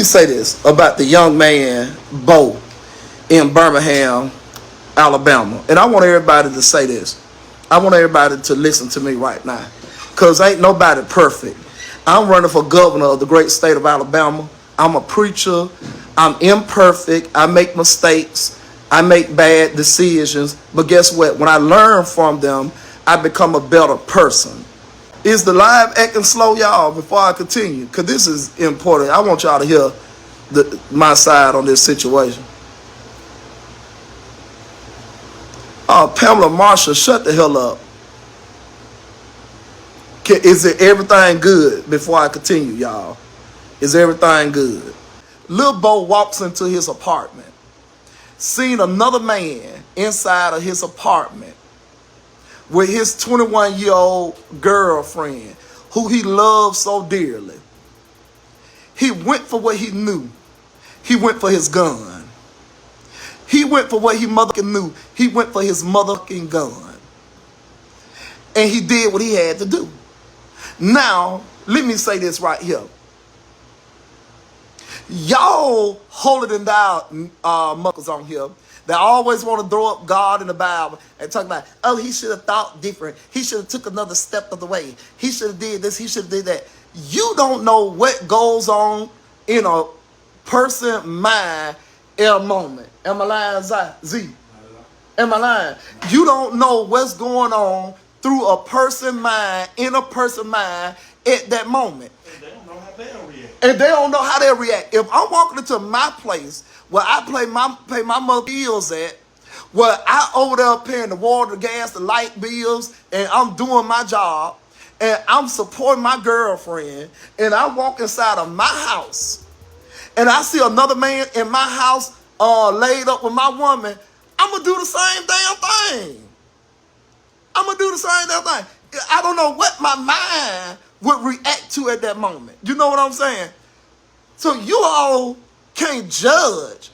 me say this about the young man, Bo, in Birmingham, Alabama. And I want everybody to say this. I want everybody to listen to me right now. Because ain't nobody perfect. I'm running for governor of the great state of Alabama. I'm a preacher. I'm imperfect. I make mistakes. I make bad decisions. But guess what? When I learn from them, I become a better person. Is the live acting slow, y'all, before I continue? Because this is important. I want y'all to hear my side on this situation. Pamela Marshall, shut the hell up. Is it everything good before I continue, y'all? Is everything good? Lil Bo walks into his apartment, seen another man inside of his apartment with his 21-year-old girlfriend, who he loved so dearly. He went for what he knew. He went for his gun. He went for what he motherfucking knew. He went for his motherfucking gun. And he did what he had to do. Now, let me say this right here. Y'all holier than thou muckers on here that always want to throw up God in the Bible and talk about, oh, he should have thought different. He should have took another step of the way. He should have did this. He should have did that. You don't know what goes on in a person's mind in a moment. Am I lying, Z? Am I lying? You don't know what's going on through a person's mind, in a person's mind at that moment. And they don't know how they'll react. And they don't know how they'll react. If I'm walking into my place where I pay my mother bills at, where I over there paying the water, the gas, the light bills, and I'm doing my job, and I'm supporting my girlfriend, and I walk inside of my house, and I see another man in my house laid up with my woman, I'm going to do the same damn thing. I'm going to do the same damn thing. I don't know what my mind would react to at that moment. You know what I'm saying? So you all can't judge.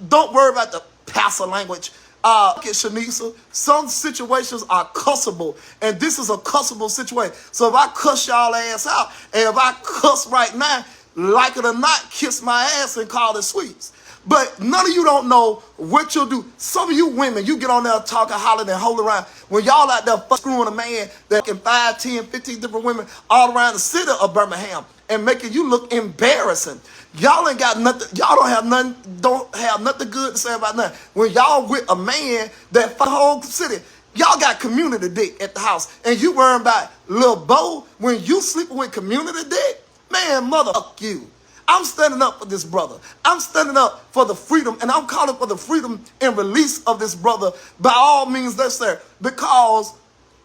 Don't worry about the pastor language. Shanisa, some situations are cussable, and this is a cussable situation. So if I cuss y'all ass out, and if I cuss right now, like it or not, kiss my ass and call it sweets. But none of you don't know what you'll do. Some of you women, you get on there talking, hollering, and holding around. When y'all out there screwing a man that can 5, 10, 15 different women all around the city of Birmingham and making you look embarrassing. Y'all ain't got nothing. Y'all don't have nothing good to say about nothing. When y'all with a man that fuck the whole city, y'all got community dick at the house, and you worrying about Lil Bo when you sleeping with community dick. Man, mother fuck you. I'm standing up for this brother. I'm standing up for the freedom, and I'm calling for the freedom and release of this brother by all means necessary, because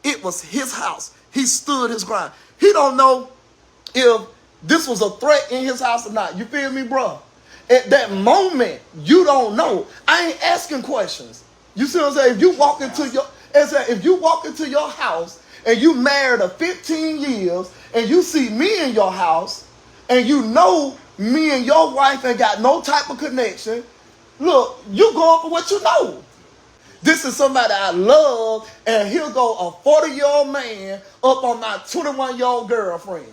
it was his house. He stood his ground. He don't know if this was a threat in his house or not. You feel me, bro? At that moment, you don't know. I ain't asking questions. You see what I'm saying? If you walk into your house and you married 15 years and you see me in your house and you know me and your wife ain't got no type of connection, look, you going for what you know. This is somebody I love, and he'll go a 40-year-old man up on my 21-year-old girlfriend.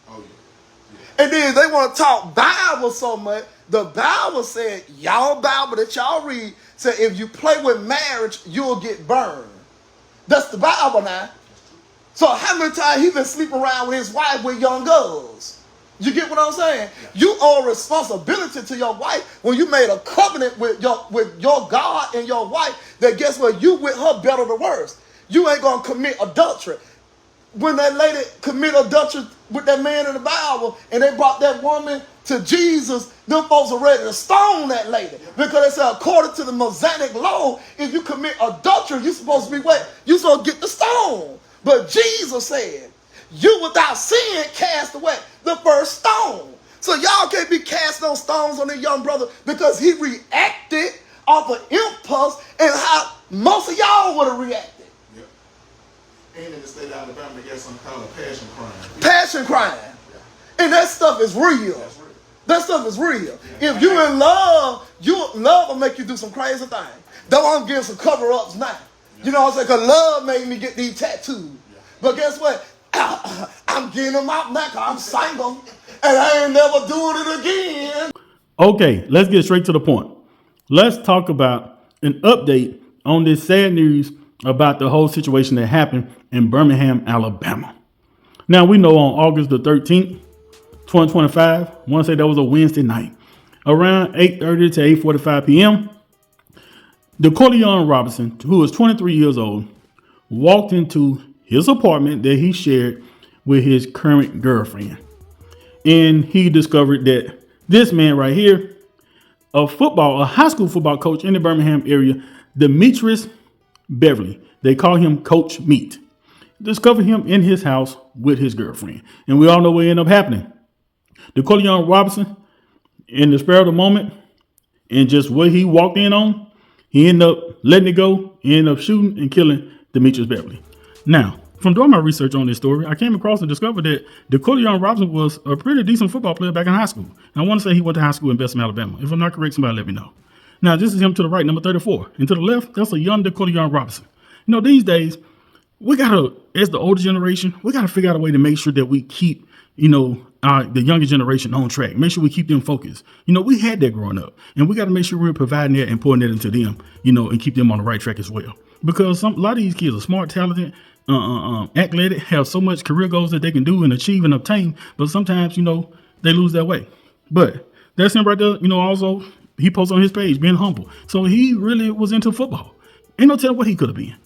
Oh, yeah. And then they want to talk Bible so much. The Bible said, y'all Bible that y'all read, said if you play with marriage, you'll get burned. That's the Bible now. So how many times he been sleeping around with his wife with young girls? You get what I'm saying? Yeah. You owe responsibility to your wife when you made a covenant with your God and your wife that guess what? You with her better or worse. You ain't going to commit adultery. When that lady commit adultery with that man in the Bible and they brought that woman to Jesus, them folks are ready to stone that lady. Because they said according to the Mosaic law, if you commit adultery, you're supposed to be what? You're supposed to get the stone. But Jesus said, you without sin cast away the first stone. So y'all can't be casting those stones on the young brother because he reacted off of impulse and how most of y'all would have reacted. Yep. And in the state of Alabama, they got something called a passion crime. Passion crime. Yeah. And that stuff is real. That's real. That stuff is real. Yeah. If you in love, love will make you do some crazy things. Though I'm getting some cover-ups now. Yeah. You know what I'm saying? Because love made me get these tattoos. Yeah. But guess what? I'm getting them out now because I'm single. And I ain't never doing it again. Okay, let's get straight to the point. Let's talk about an update on this sad news about the whole situation that happened in Birmingham, Alabama. Now, we know on August the 13th, 2025, I want to say that was a Wednesday night, around 8:30 to 8:45 p.m., Keshaun Robinson, who is 23 years old, walked into his apartment that he shared with his current girlfriend. And he discovered that this man right here, a high school football coach in the Birmingham area, Demetrice Beverly, they call him Coach Meat, discovered him in his house with his girlfriend. And we all know what ended up happening. Keshaun Robinson, in the spur of the moment, and just what he walked in on, he ended up letting it go. He ended up shooting and killing Demetrice Beverly. Now, from doing my research on this story, I came across and discovered that Keshaun Robinson was a pretty decent football player back in high school. And I want to say he went to high school in Birmingham, Alabama. If I'm not correct, somebody let me know. Now, this is him to the right, number 34. And to the left, that's a young Keshaun Robinson. You know, these days, we got to, as the older generation, we got to figure out a way to make sure that we keep, the younger generation on track. Make sure we keep them focused. We had that growing up, and we got to make sure we're providing that and pouring that into them, and keep them on the right track as well. Because a lot of these kids are smart, talented, athletic, have so much career goals that they can do and achieve and obtain, but sometimes, they lose their way. But that's him right there. Also, he posts on his page being humble. So he really was into football. Ain't no telling what he could have been.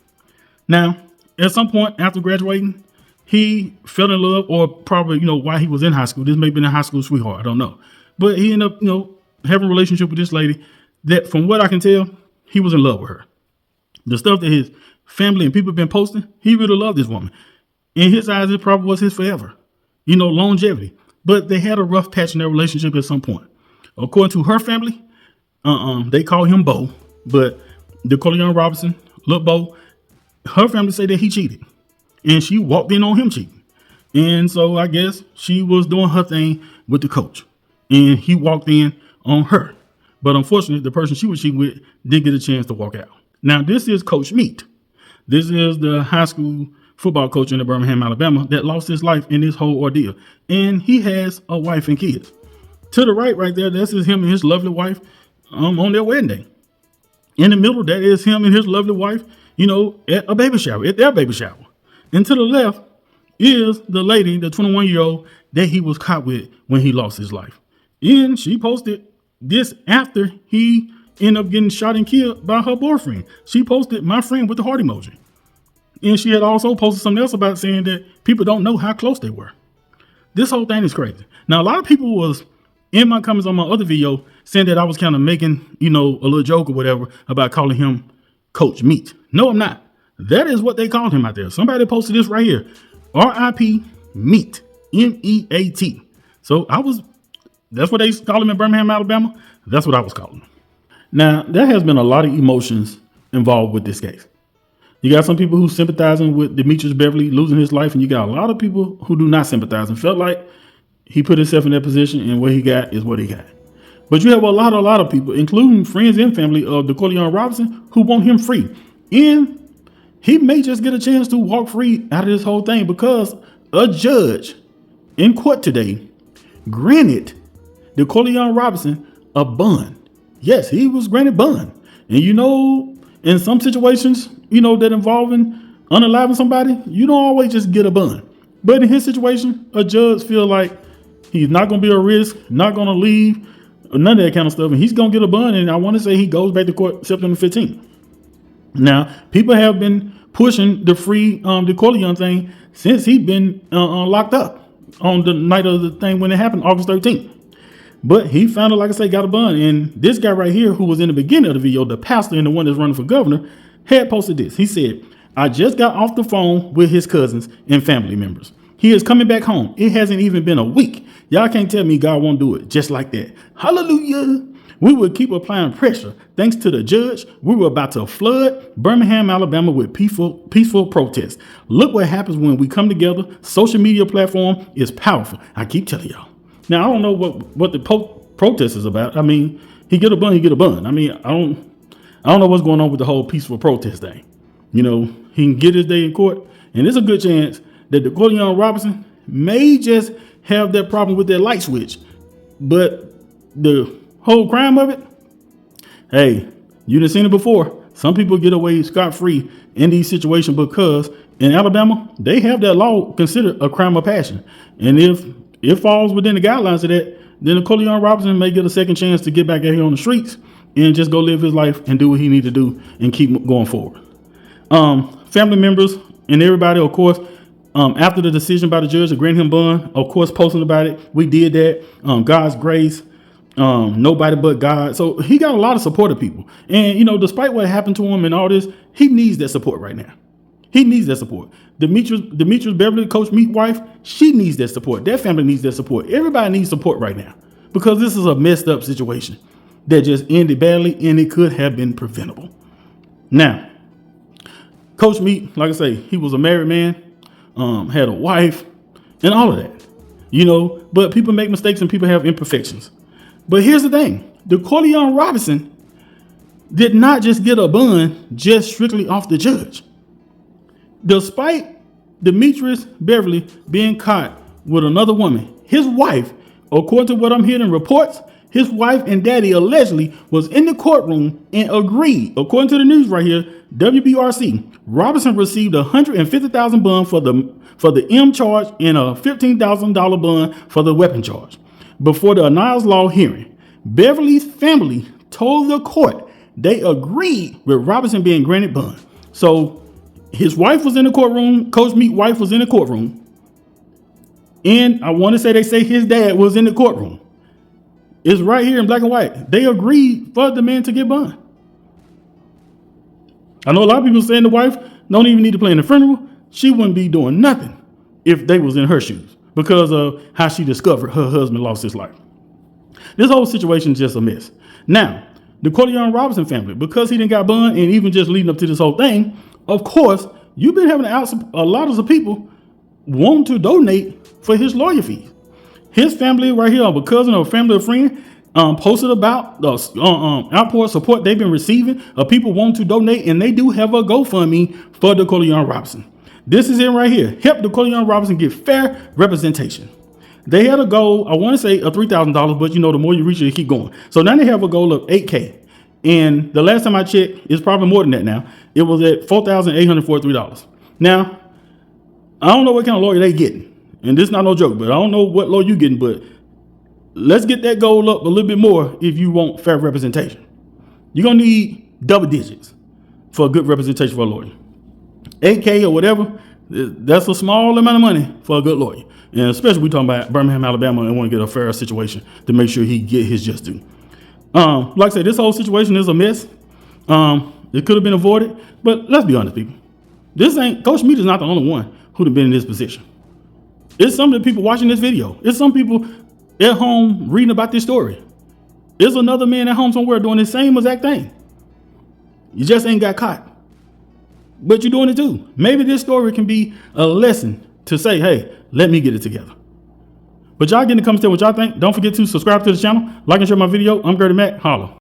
Now, at some point after graduating, he fell in love, or probably, while he was in high school. This may have been a high school sweetheart. I don't know. But he ended up, having a relationship with this lady that, from what I can tell, he was in love with her. The stuff that his family and people have been posting, he really loved this woman. In his eyes, it probably was his forever, longevity. But they had a rough patch in their relationship at some point. According to her family, they call him Bo, but Keshaun Robinson, look, Bo, her family say that he cheated. And she walked in on him cheating. And so I guess she was doing her thing with the coach. And he walked in on her. But unfortunately, the person she was cheating with didn't get a chance to walk out. Now, this is Coach Meat. This is the high school football coach in the Birmingham, Alabama, that lost his life in this whole ordeal. And he has a wife and kids. To the right there, this is him and his lovely wife on their wedding day. In the middle, that is him and his lovely wife, at a baby shower, at their baby shower. And to the left is the lady, the 21-year-old that he was caught with when he lost his life. And she posted this after he ended up getting shot and killed by her boyfriend. She posted "my friend" with the heart emoji. And she had also posted something else about saying that people don't know how close they were. This whole thing is crazy. Now, a lot of people was in my comments on my other video saying that I was kind of making, a little joke or whatever about calling him Coach Meat. No, I'm not. That is what they called him out there. Somebody posted this right here. R.I.P. Meat. M-E-A-T. So that's what they call him in Birmingham, Alabama. That's what I was calling him. Now, there has been a lot of emotions involved with this case. You got some people who sympathizing with Demetrice Beverly losing his life, and you got a lot of people who do not sympathize and felt like he put himself in that position, and what he got is what he got. But you have a lot of people, including friends and family of Keshaun Robinson, who want him free. And he may just get a chance to walk free out of this whole thing because a judge in court today granted Keshaun Robinson a bond. Yes, he was granted bond. And in some situations, that involving unaliving somebody, you don't always just get a bond. But in his situation, a judge feel like he's not going to be a risk, not going to leave, none of that kind of stuff. And he's going to get a bond. And I want to say he goes back to court September 15th. Now, people have been pushing the free Keshaun thing since he'd been locked up on the night of the thing when it happened, August 13th. But he found it, like I say, got a bond. And this guy right here, who was in the beginning of the video, the pastor and the one that's running for governor, had posted this. He said, "I just got off the phone with his cousins and family members. He is coming back home. It hasn't even been a week. Y'all can't tell me God won't do it just like that. Hallelujah. We will keep applying pressure. Thanks to the judge, we were about to flood Birmingham, Alabama with peaceful protests. Look what happens when we come together. Social media platform is powerful. I keep telling y'all." Now, I don't know what the protest is about. I mean, he get a bun, he get a bun. I mean, I don't know what's going on with the whole peaceful protest thing. He can get his day in court, and there's a good chance that Keshaun Robinson may just have that problem with that light switch. But the whole crime of it, hey, you done seen it before. Some people get away scot-free in these situations because in Alabama, they have that law considered a crime of passion. And if it falls within the guidelines of that, then Keshaun Robinson may get a second chance to get back out here on the streets and just go live his life and do what he need to do and keep going forward. Family members and everybody, of course, after the decision by the judge to grant him bond, of course, posting about it. We did that. God's grace. Nobody but God. So he got a lot of support of people. And, you know, despite what happened to him and all this, he needs that support right now. He needs that support. Demetrice Beverly, Coach Meat's wife, she needs that support. Their family needs that support. Everybody needs support right now because this is a messed up situation that just ended badly and it could have been preventable. Now, Coach Meat, like I say, he was a married man, had a wife and all of that, you know, but people make mistakes and people have imperfections. But here's the thing. The Keshaun Robinson did not just get a bond just strictly off the judge. Despite Demetrice Beverly being caught with another woman, his wife, according to what I'm hearing in reports, his wife and daddy allegedly was in the courtroom and agreed, according to the news right here, WBRC, Robinson received a $150,000 bond for the M charge and a $15,000 bond for the weapon charge. Before the Niles Law hearing, Beverly's family told the court they agreed with Robinson being granted bond. So his wife was in the courtroom. Coach Meat's wife was in the courtroom. And I want to say they say his dad was in the courtroom. It's right here in black and white. They agreed for the man to get bond. I know a lot of people saying the wife don't even need to play in the funeral. She wouldn't be doing nothing if they was in her shoes because of how she discovered her husband lost his life. This whole situation is just a mess. Now, the Keshaun Robinson family, because he didn't got bond and even just leading up to this whole thing, of course, you've been having a lot of people want to donate for his lawyer fees. His family right here, a cousin or a family or friend, posted about the outpour support they've been receiving of people wanting to donate, and they do have a GoFundMe for the Keshaun Robinson. This is it right here. Help the Keshaun Robinson get fair representation. They had a goal, I want to say a $3,000, but you know, the more you reach it, keep going. So now they have a goal of $8,000. And the last time I checked, it's probably more than that now. It was at $4,843. Now, I don't know what kind of lawyer they getting. And this is not no joke, but I don't know what lawyer you getting, but let's get that goal up a little bit more if you want fair representation. You're going to need double digits for a good representation for a lawyer. $8,000 or whatever, that's a small amount of money for a good lawyer. And especially we talking about Birmingham, Alabama, and want to get a fair situation to make sure he get his just due. Like I said, this whole situation is a mess. It could have been avoided, but let's be honest, people. This ain't Coach Meat is not the only one who'd have been in this position. It's some of the people watching this video. It's some people at home reading about this story. There's another man at home somewhere doing the same exact thing. You just ain't got caught. But you're doing it too. Maybe this story can be a lesson to say, hey, let me get it together. But y'all get in the comments, tell what y'all think. Don't forget to subscribe to the channel, like and share my video. I'm Gertie Mac. Holla.